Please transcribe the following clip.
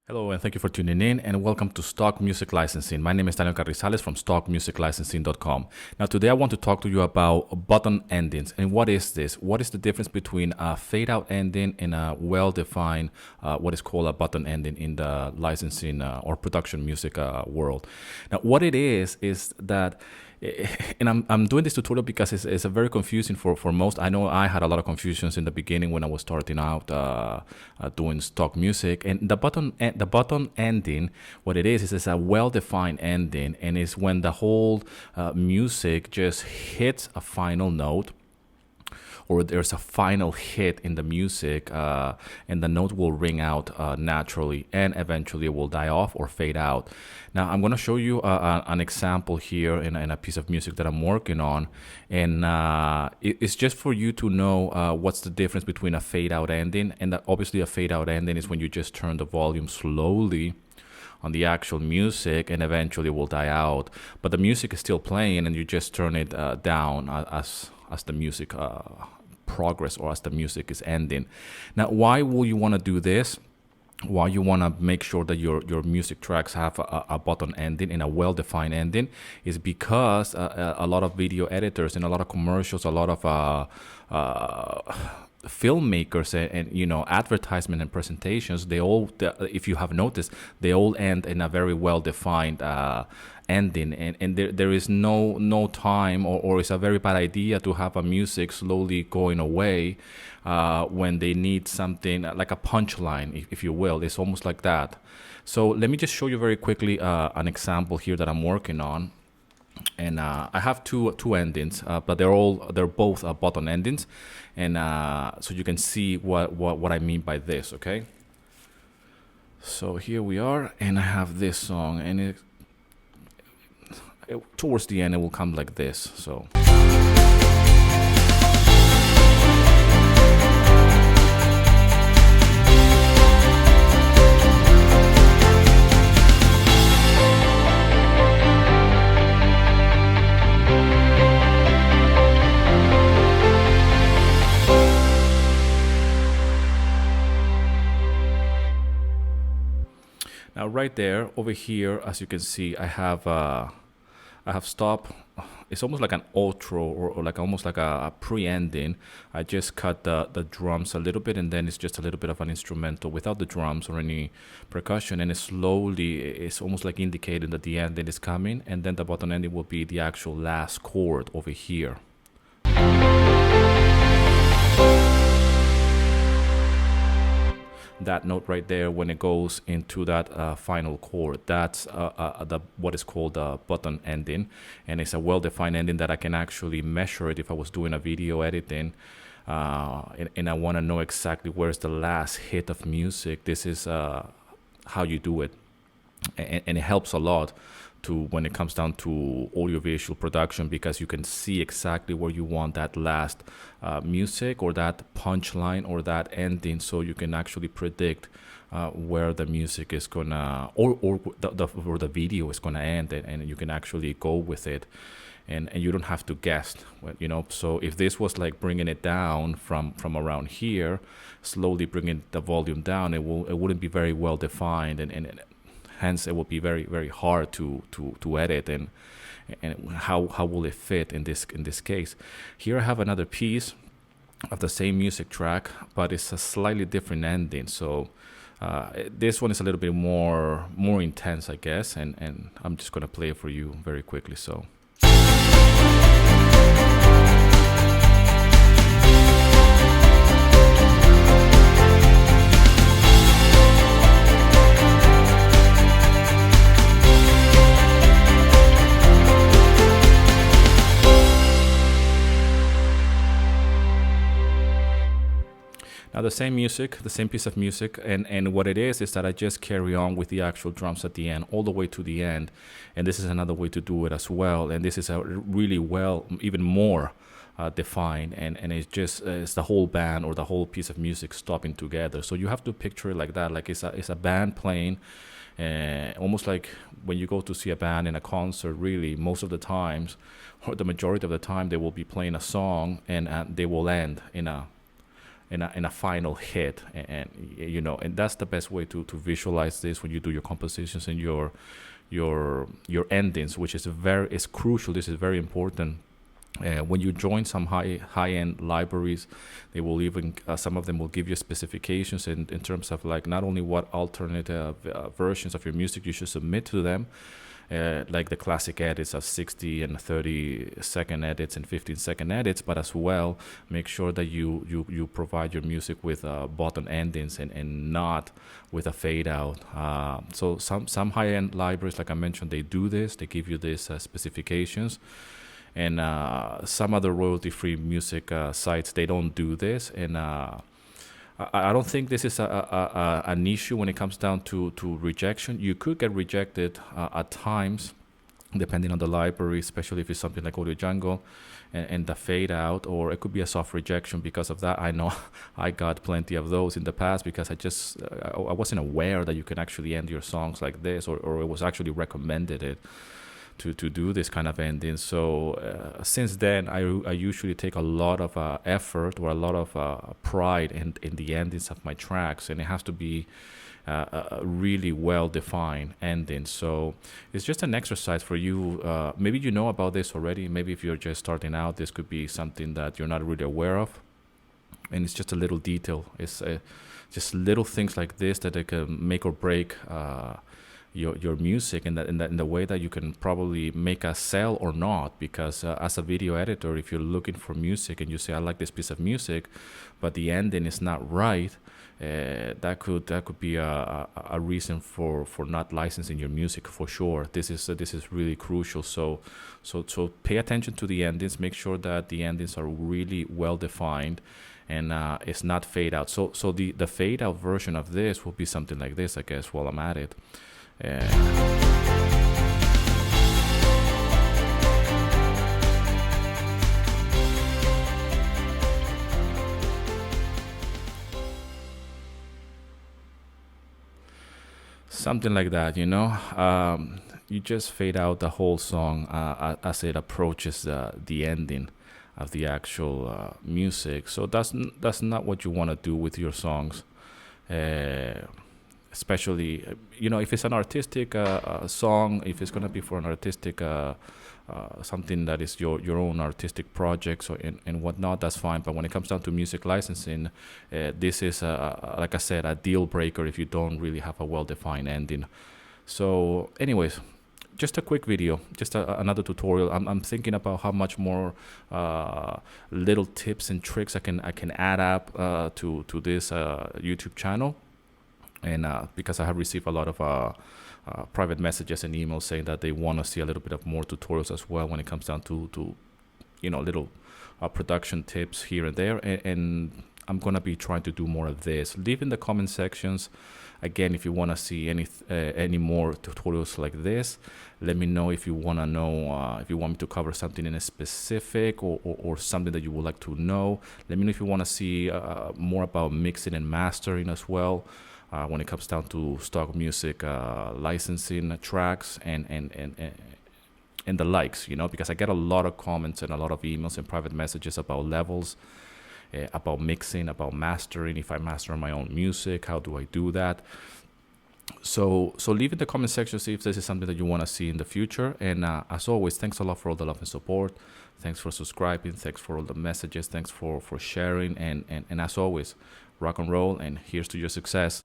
Hello, and thank you for tuning in, and welcome to Stock Music Licensing. My name is Daniel Carrizales from stockmusiclicensing.com. Now, today I want to talk to you about button endings. And what is this? What is the difference between a fade-out ending and a well-defined, what is called a button ending in the licensing or production music world? Now, what it is that and I'm doing this tutorial because it's a very confusing for most. I know I had a lot of confusions in the beginning when I was starting out doing stock music. And the button ending, what it is it's a well-defined ending, and it's when the whole music just hits a final note, or there's a final hit in the music, and the note will ring out naturally, and eventually it will die off or fade out. Now, I'm going to show you an example here in a piece of music that I'm working on, and it's just for you to know what's the difference between a fade-out ending, and obviously a fade-out ending is when you just turn the volume slowly on the actual music, and eventually it will die out, but the music is still playing, and you just turn it down as the music progress, or as the music is ending. Now, why will you want to do this? Why you want to make sure that your music tracks have a button ending and a well-defined ending is because a lot of video editors and a lot of commercials, a lot of filmmakers and advertisement and presentations, if you have noticed, they all end in a very well-defined ending, and there is no time, or it's a very bad idea to have a music slowly going away when they need something like a punchline, if you will. It's almost like that. So let me just show you very quickly an example here that I'm working on. And I have two endings, but they're both button endings, and so you can see what I mean by this. Okay, so here we are, and I have this song, and towards the end it will come like this. So now right there, over here, as you can see, I have stop. It's almost like an outro, or like almost like a pre-ending. I just cut the drums a little bit, and then it's just a little bit of an instrumental without the drums or any percussion, and it's almost like indicating that the ending is coming, and then the button ending will be the actual last chord over here. That note right there, when it goes into that final chord, that's what is called the button ending, and it's a well-defined ending that I can actually measure it if I was doing a video editing, and I want to know exactly where's the last hit of music. This is how you do it, and it helps a lot when it comes down to audiovisual production, because you can see exactly where you want that last music, or that punchline, or that ending, so you can actually predict where the music is gonna, or the video is gonna end, and you can actually go with it, and you don't have to guess, So if this was like bringing it down from around here, slowly bringing the volume down, it wouldn't be very well defined, and hence it will be very, very hard to edit, and how will it fit in this case. Here I have another piece of the same music track, but it's a slightly different ending. So this one is a little bit more intense, I guess, and I'm just gonna play it for you very quickly. So now the same music, the same piece of music, and what it is that I just carry on with the actual drums at the end, all the way to the end. And this is another way to do it as well. And this is a really even more defined, and it's the whole band or the whole piece of music stopping together. So you have to picture it like that, like it's a band playing, almost like when you go to see a band in a concert. Really, most of the times, or the majority of the time, they will be playing a song, and they will end in a in a final hit, and that's the best way to visualize this when you do your compositions and your endings, which is crucial. This is very important. When you join some high-end libraries, they will even some of them will give you specifications in terms of like not only what alternative versions of your music you should submit to them, like the classic edits of 60 and 30-second edits and 15-second edits, but as well make sure that you provide your music with button endings and not with a fade out. So some high-end libraries, like I mentioned, they do this. They give you these specifications. And some other royalty-free music sites, they don't do this. And I don't think this is an issue when it comes down to rejection. You could get rejected at times, depending on the library, especially if it's something like Audio Jungle and the fade out, or it could be a soft rejection because of that. I know I got plenty of those in the past because I wasn't aware that you can actually end your songs like this, or it was actually recommended it to do this kind of ending. So since then, I usually take a lot of effort or a lot of pride in the endings of my tracks, and it has to be a really well-defined ending. So it's just an exercise for you. Maybe you know about this already. Maybe if you're just starting out, this could be something that you're not really aware of. And it's just a little detail. It's just little things like this that they can make or break your music in the way that you can probably make a sell or not. Because as a video editor, if you're looking for music and you say, I like this piece of music, but the ending is not right, that could be a reason for not licensing your music for sure. This is really crucial. So pay attention to the endings. Make sure that the endings are really well defined, and it's not fade out. So the fade out version of this will be something like this, I guess, while I'm at it. Something like that, you just fade out the whole song as it approaches the ending of the actual music. So that's not what you want to do with your songs. Especially, if it's an artistic song, if it's going to be for an artistic something that is your own artistic projects and whatnot, that's fine. But when it comes down to music licensing, this is, like I said, a deal breaker if you don't really have a well-defined ending. So anyways, just a quick video, just another tutorial. I'm thinking about how much more little tips and tricks I can add up to this YouTube channel. And because I have received a lot of private messages and emails saying that they want to see a little bit of more tutorials as well when it comes down to little production tips here and there. And I'm going to be trying to do more of this. Leave in the comment sections, again, if you want to see any more tutorials like this. Let me know if you want to know, if you want me to cover something in a specific or something that you would like to know. Let me know if you want to see more about mixing and mastering as well. When it comes down to stock music licensing tracks and the likes, because I get a lot of comments and a lot of emails and private messages about levels, about mixing, about mastering. If I master my own music, how do I do that? So leave in the comment section, see if this is something that you want to see in the future. And as always, thanks a lot for all the love and support. Thanks for subscribing. Thanks for all the messages. Thanks for sharing. And as always, rock and roll, and here's to your success.